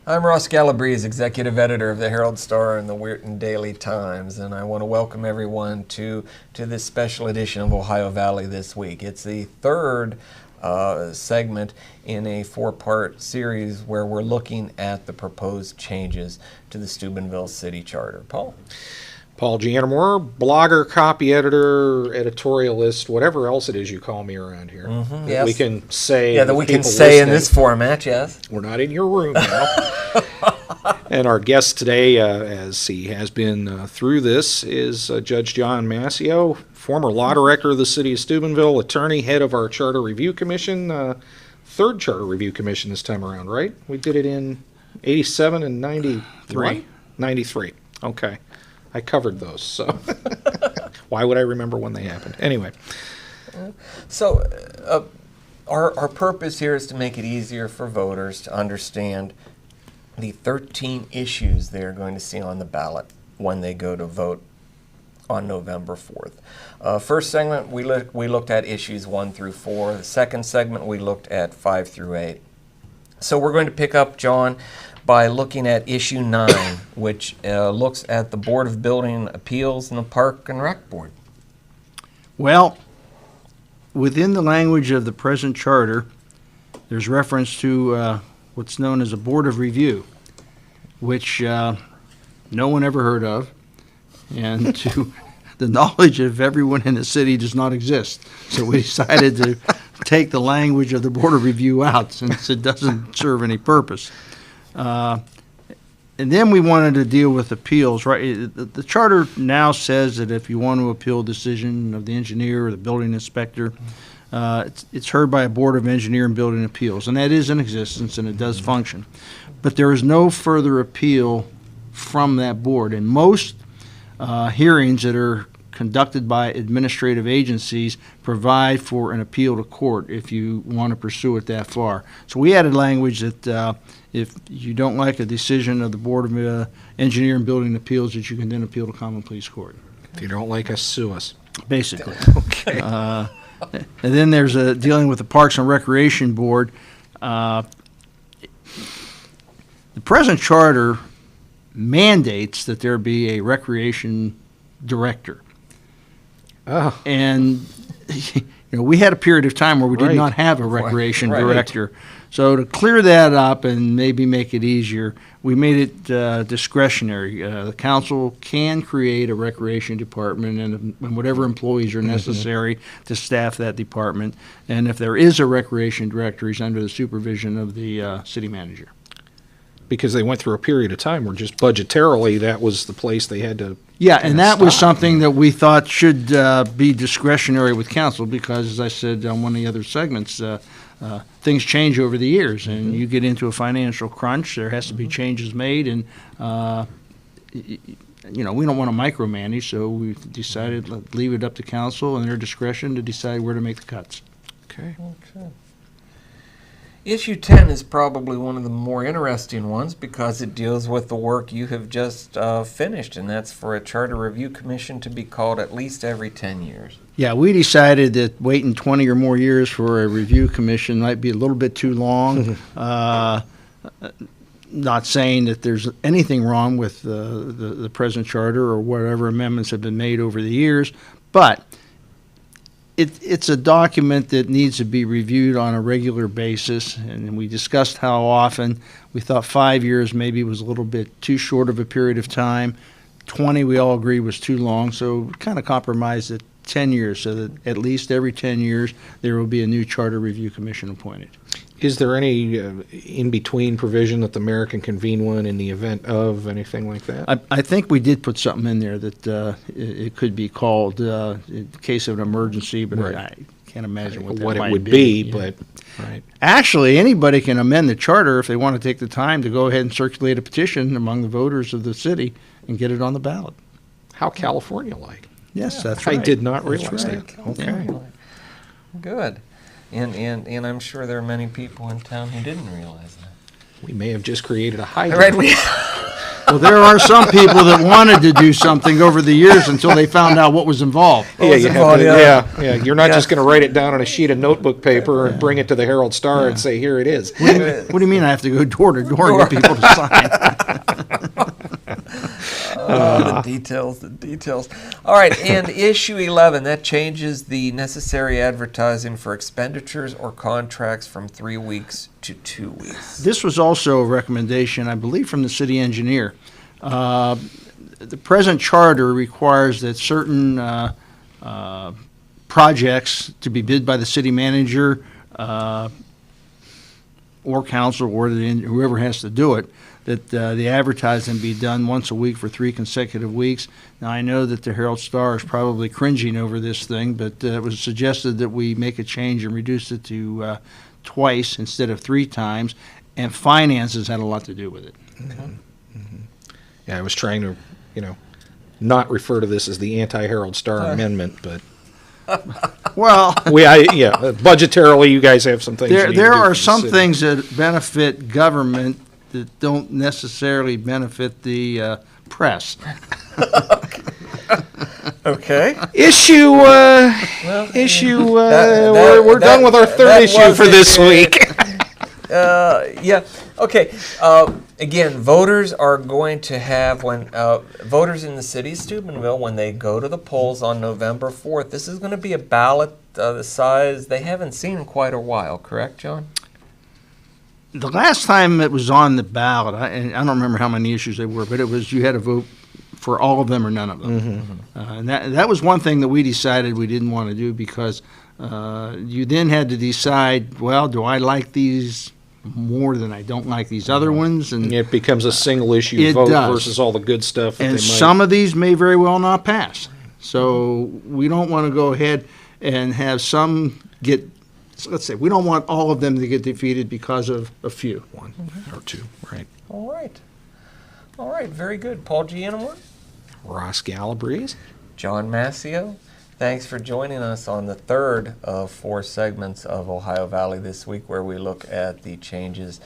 I'm Ross Gallabrese, Executive Editor of the Herald-Star and the Weirton Daily Times, and I want to welcome everyone to this special edition of Ohio Valley This Week. It's the third segment in a four-part series where we're looking at the proposed changes to the Steubenville City Charter. Paul Giannamore, blogger, copy editor, editorialist, whatever else it is you call me around here. Mm-hmm, that yes. we can say. Yeah, that we can say in this format, yes. We're not in your room now. And our guest today, as he has been through this, is Judge John Mascio, former law director of the city of Steubenville, attorney, head of our Charter Review Commission, third Charter Review Commission this time around, right? We did it in 87 and 93. 93. Okay. I covered those, so why would I remember when they happened? Anyway. So our purpose here is to make it easier for voters to understand the 13 issues they're going to see on the ballot when they go to vote on November 4th. First segment, we looked at issues 1 through 4. The second segment, we looked at 5 through 8. So we're going to pick up, John, by looking at issue 9, which looks at the Board of Building Appeals and the Park and Rec Board. Well, within the language of the present charter, there's reference to what's known as a Board of Review, which no one ever heard of, and to the knowledge of everyone in the city does not exist. So we decided to take the language of the Board of Review out since it doesn't serve any purpose. And then we wanted to deal with appeals, right? The charter now says that if you want to appeal a decision of the engineer or the building inspector, it's heard by a board of engineer and building appeals, and that is in existence and it does function. But there is no further appeal from that board. And most hearings that are conducted by administrative agencies provide for an appeal to court if you want to pursue it that far. So we added language that if you don't like a decision of the Board of Engineer and Building Appeals, that you can then appeal to Common Pleas Court. If you don't like us, sue us. Basically. Okay. And then there's dealing with the Parks and Recreation Board. The present charter mandates that there be a recreation director. Oh. And we had a period of time where we did not have a recreation director. So to clear that up and maybe make it easier, we made it discretionary. The council can create a recreation department and whatever employees are necessary to staff that department. And if there is a recreation director, he's under the supervision of the city manager. Because they went through a period of time where just budgetarily that was the place they had to. Yeah, and that was something that we thought should be discretionary with council because, as I said on one of the other segments, things change over the years, and you get into a financial crunch. There has to be changes made, and we don't want to micromanage, so we decided to leave it up to council and their discretion to decide where to make the cuts. Okay. Issue 10 is probably one of the more interesting ones because it deals with the work you have just finished, and that's for a Charter Review Commission to be called at least every 10 years. Yeah, we decided that waiting 20 or more years for a review commission might be a little bit too long. Not saying that there's anything wrong with the present charter or whatever amendments have been made over the years, but it's a document that needs to be reviewed on a regular basis, and we discussed how often. We thought 5 years maybe was a little bit too short of a period of time. 20 we all agreed was too long, so we kind of compromised at 10 years so that at least every 10 years there will be a new Charter Review Commission appointed. Is there any in-between provision that the mayor can convene one in the event of anything like that? I think we did put something in there that it could be called in case of an emergency, but Right. I can't imagine what it might would be, yeah. but right. Actually, anybody can amend the charter if they want to take the time to go ahead and circulate a petition among the voters of the city and get it on the ballot. How California-like. Yes, that's I right. did not That's realize right. that. Okay. Good. And I'm sure there are many people in town who didn't realize that. We may have just created a hydrant. Right, Well, there are some people that wanted to do something over the years until they found out what was involved. Yeah, you have to, Yeah. yeah. You're not just going to write it down on a sheet of notebook paper and bring it to the Herald-Star and say, here it is. What do you mean I have to go door to door and get people to sign? The details. All right, and issue 11, that changes the necessary advertising for expenditures or contracts from 3 weeks to 2 weeks. This was also a recommendation, I believe, from the city engineer. The present charter requires that certain projects to be bid by the city manager or council or whoever has to do it, that the advertising be done once a week for 3 consecutive weeks. Now, I know that the Herald-Star is probably cringing over this thing, but it was suggested that we make a change and reduce it to twice instead of 3 times, and finances had a lot to do with it. Yeah, I was trying to, not refer to this as the anti-Herald-Star amendment, but Well, budgetarily, you guys have some things. you need to there do for are the some city. things that benefit government that don't necessarily benefit the press. Okay. Issue. We're done with our third issue for this week. Yeah. Okay. Again, voters are going to have, when voters in the city of Steubenville, when they go to the polls on November 4th, this is going to be a ballot the size they haven't seen in quite a while. Correct, John? The last time it was on the ballot, and I don't remember how many issues they were, but it was you had to vote for all of them or none of them. And that was one thing that we decided we didn't want to do, because you then had to decide, well, do I like these more than I don't like these other ones? And It becomes a single issue It vote does. versus all the good stuff. That and they might. some of these may very well not pass. So we don't want to go ahead and have some get, let's say, we don't want all of them to get defeated because of a few. 1 or 2, right? All right. All right. Very good. Paul Giannamore, Ross Gallabrese. John Mascio, thanks for joining us on the third of 4 segments of Ohio Valley this week, where we look at the changes,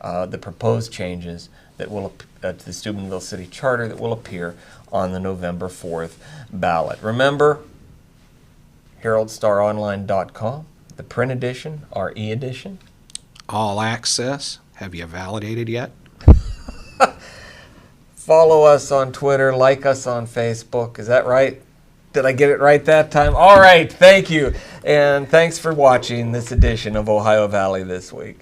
the proposed changes that will to the Steubenville City Charter that will appear on the November 4th ballot. Remember, HeraldStarOnline.com, the print edition, our e-edition. All access. Have you validated yet? Follow us on Twitter, like us on Facebook. Is that right? Did I get it right that time? All right, thank you. And thanks for watching this edition of Ohio Valley this week.